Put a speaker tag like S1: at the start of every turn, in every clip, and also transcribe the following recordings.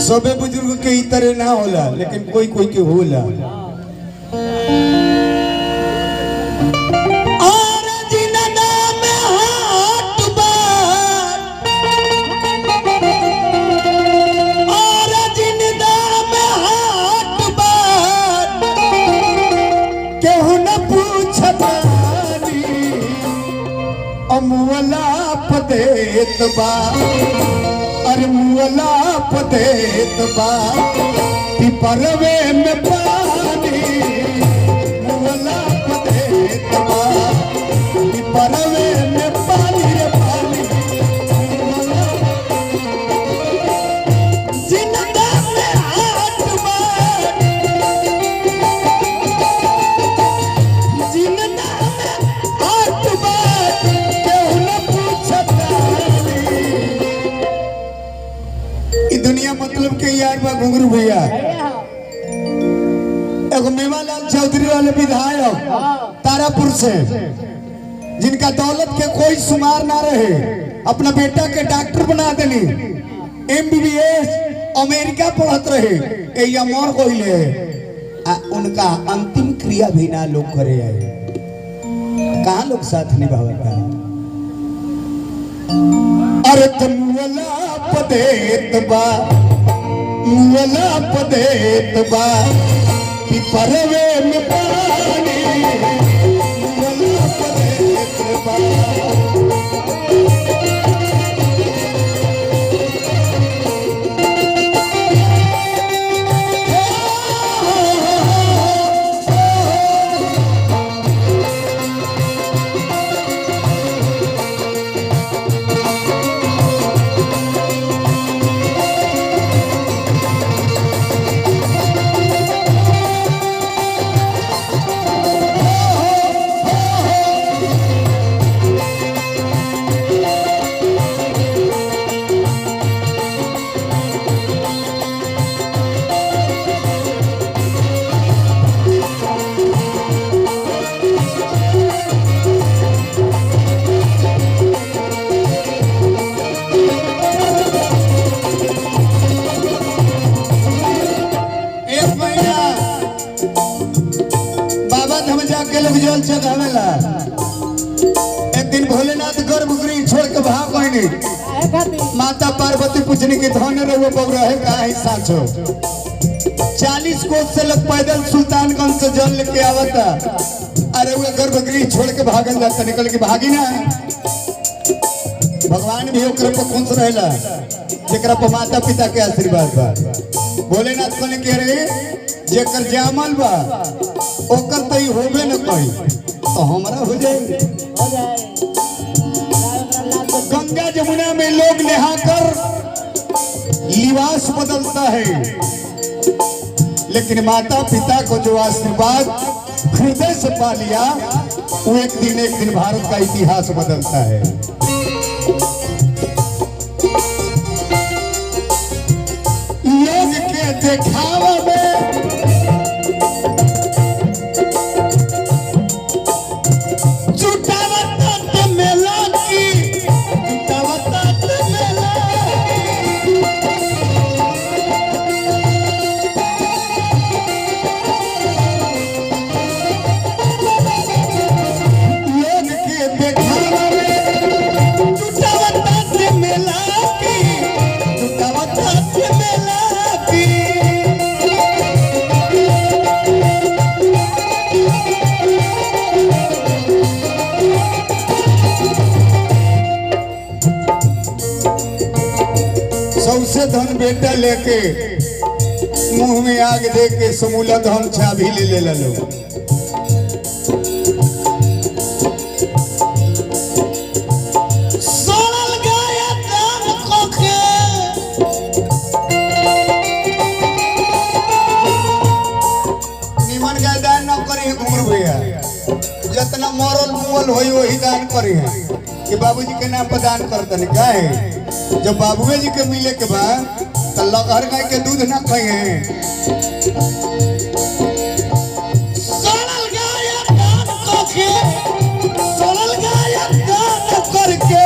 S1: सबे बुजुर्ग के तरह ना होला, लेकिन कोई कोई के होला। मुअला पदेत बा, अरे मुअला पदेत बा, पिपरवे में पानी मुअला पदेत बा, पिपरवे में पानी रे पानी जिंदा में हाथ बा, जिंदा में हाथ बा। दुनिया मतलब के यार बा घुंगरू भैया, एगो मेवालाल चौधरी वाले विधायक तारापुर से, जिनका दौलत के कोई शुमार ना रहे, अपना बेटा के डॉक्टर बना देनी, MBBS अमेरिका पढ़त रहे, या मोर कोइले उनका अंतिम क्रिया भी ना लोग करे आए। कहाँ लोग साथ निभावेगा? अरे मुअला पदेत बा, मुअला पदेत बा, पिपरवे में पानी मुअला पदेत बा। जल चढ़ावेला, एक दिन भोलेनाथ गर्भगृह छोड़ के भाग गए। माता पार्वती पूछनी के धन रहो बउरा है का हिस्सा छो। 40 कोस से लोग पैदल सुल्तानगंज से जल लेके आवता, अरे वो गर्भगृह छोड़ के भागल जाता, निकल के भागी ना। भगवान भी ओकरे पर खुश रहेला जेकरा पर माता पिता के आशीर्वाद बा। भोलेनाथ कहने के रे जेकर जामल बा ओकर तो ही होबे न कही, तो हमरा हो जाए। गंगा जमुना में लोग नहाकर लिबास बदलता है, लेकिन माता पिता को जो आशीर्वाद हृदय से पा लिया, वो एक दिन भारत का इतिहास बदलता है। लोग के दिखावा में सबसे धन बेटा लेके मुंह में आग दे के समूला धन चाबी ले लो। निमन गाय दान न करी घुंगरू भैया, जितना मरल मुअल होई वही दान करी है कि बाबूजी के नाम पर दान करतन। क्या है जब बाबुए जी के मिले के बाद तो लहर गाय के दूध ना खाए। सरल गाय दान करके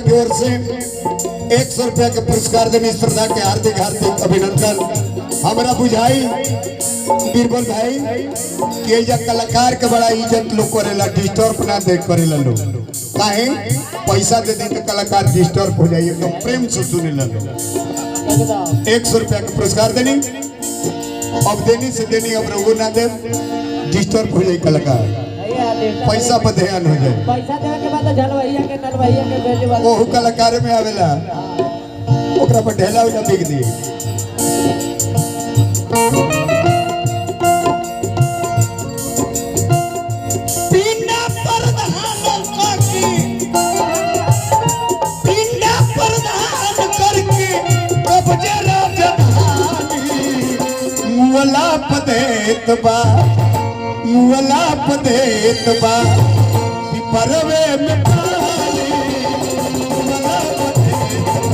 S1: की ओर से 100 रुपया के पुरस्कार देने श्रद्धा के हार्दिक हार्दिक अभिनंदन। हमारा बुझाई बीरबल भाई कि एजा कलाकार के बड़ा इज्जत लोग करेला, डिस्टर्ब ना देख करेला लोग। काहे पैसा दे दी तो कलाकार डिस्टर्ब हो जाइए, तो प्रेम से सुने ला लोग। 100 रुपया के पुरस्कार देनी, अब देनी से देनी, अब रघु ना दे डिस्टर्ब हो जाए कलाकार, पैसा पर ध्यान हो जाए।
S2: पैसा देवे के बाद झलवैया के नलवैया के बेटे वाला
S1: ओहु कलाकार में आवेला, ओकरा पर ढेला उला बिक दी।
S3: पिंडा प्रधान करके कब्जे राजधानी
S1: मुअला पदेत बा, मुअला पदेत बा, पिपरवे में पानी, मुअला पदेत बा।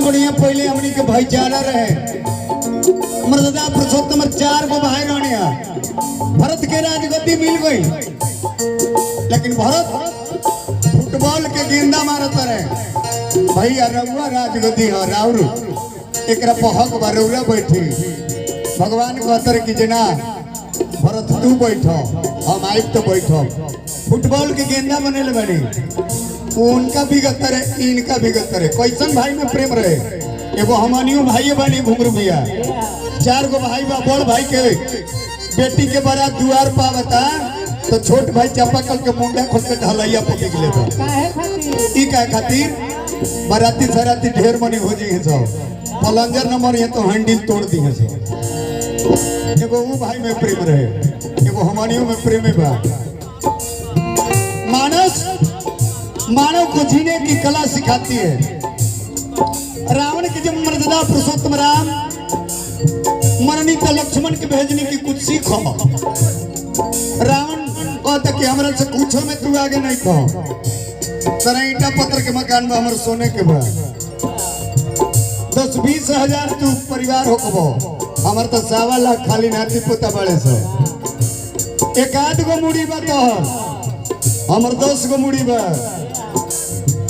S1: बढ़िया पहले हमनी के भाईचारा रहे। मर्यादा पुरुषोत्तम 4 गो भाई रहनिया, भरत के राजगद्दी मिल गई, लेकिन भरत फुटबॉल के गेंदा मारत रहे। भैया रउआ राजगद्दी है राउर, एकरा पहक बरौरा बैठी। भगवान कहतर कि जना भरत तू बैठो, हम आइब तो बैठो। फुटबॉल के गेंदा बनेले बनी, उनका भी गत्तर है, इनका भी गत्तर है। कैसन भाई में प्रेम रहे। एगो हमनियो भाई बनी घुंघरू भैया, 4 गो भाई बा। बड़ भाई के बेटी के बारात दुआर पावता तो छोट भाई चापाकल के मुंडा खोल के ढलैया पके के लेता। ई का खातिर बाराती सराती ढेर मनी हो जी है सब, पलंजर नंबर है तो हैंडल तोड़ दी है सब। एगो वो भाई में प्रेम रहे, एगो हमनियो में प्रेम बा। मानस मानव को जीने की कला सिखाती है। रावण के जब मर्यादा पुरुषोत्तम राम मरनी तो लक्ष्मण के भेजने की कुछ सीखो। रावण कहता कि हमरा से पूछो में तू आगे नहीं कहो, तरह ईटा पत्थर के मकान में हमारे सोने के बा 10-20 हजार तू परिवार हो कबो, हमार तो 1.25 लाख खाली नाती पोता बड़े से। 1-8 गो मुड़ी बा तो हमार 10 गो मुड़ी बा।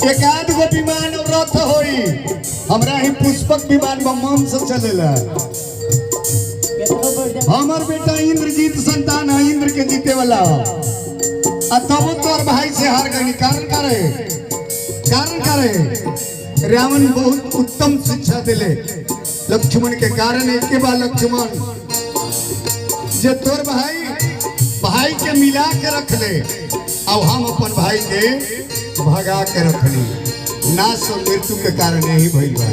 S1: 1-8 गो विमान रथ होई, हमरा ही पुष्पक विमान मन से चलेला। हमार बेटा इंद्रजीत संतान है, इंद्र के जीते वाला। तब तोर भाई से हार गई। कारण का रहे रावण बहुत उत्तम शिक्षा दिले लक्ष्मण के कारण। एक बार लक्ष्मण जे तोर भाई के मिला के रख ले, अब हम अपन भाई के भगा के रखनी। नाश और मृत्यु के कारण यही भइल बा।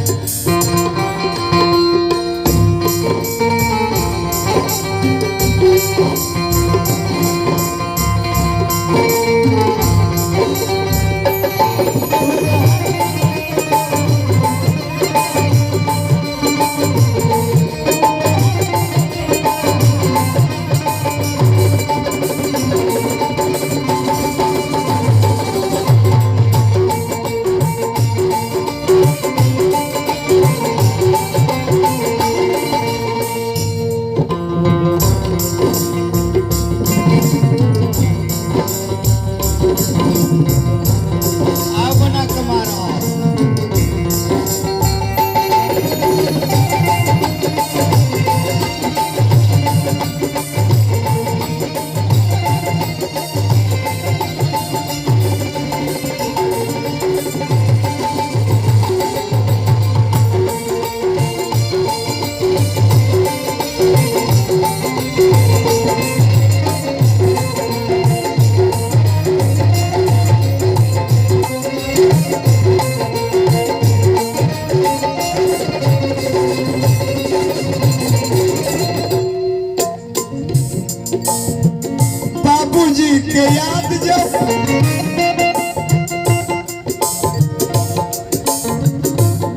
S1: के याद जब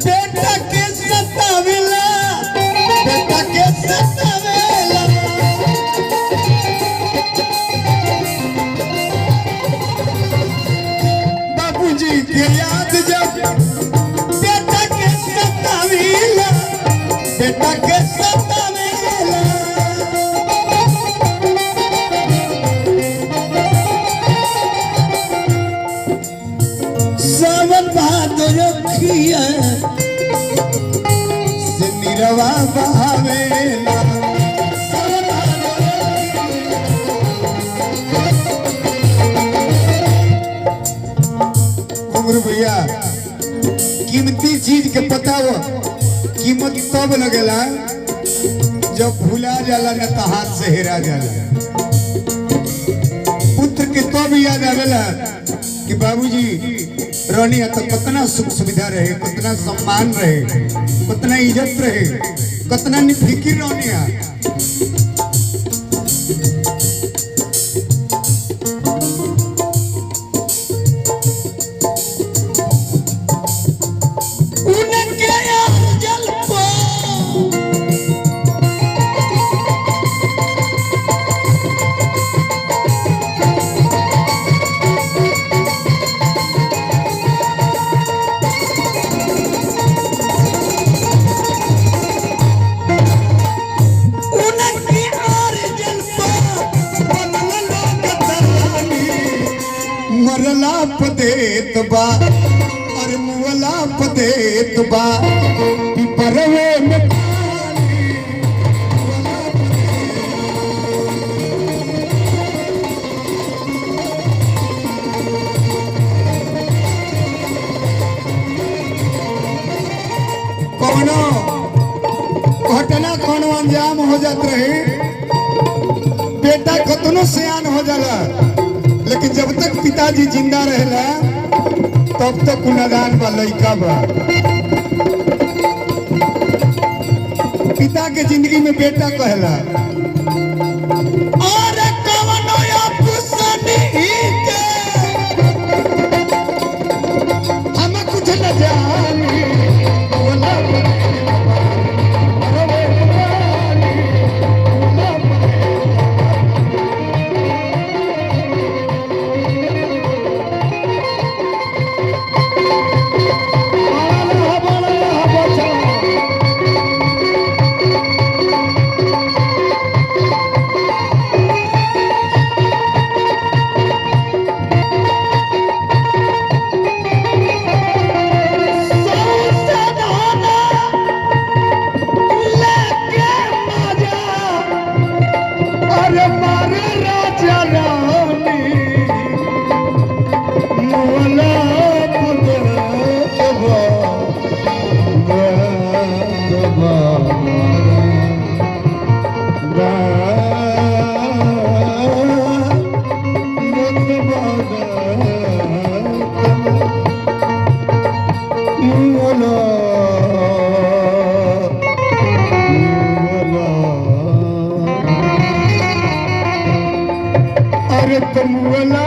S1: बेटा के सतावेला, बेटा के सतावेला। बाबूजी के याद जब बेटा के सतावेला, बेटा के सतावेला। सावन भादर रखिया से निरवा बहावेला। सावन भादर उम्र भैया कीमती चीज के पता हो कीमत तब लगेला जब भूला जाला न तो हाथ से हेरा जाला। पुत्र के तब याद आवेला कि बाबूजी रहनी है तो कितना सुख सुविधा रहे, कितना सम्मान रहे, कितना इज्जत रहे, कितना निफिकिर रहनी है। उनके जल को मरला पदेत बा और मुअला पदेत बा पिपरवे में पानी कोनो घटना कोनो अंजाम हो जात रहे। बेटा कतनो सियान हो जाला लेकिन जब तक पिताजी जिंदा रहेला तब तक गुनागान बा लइका बा। पिता के जिंदगी में बेटा कहला अरे कवनो अफसनी के हम कुछ न जानी बोला अरे तुम वाला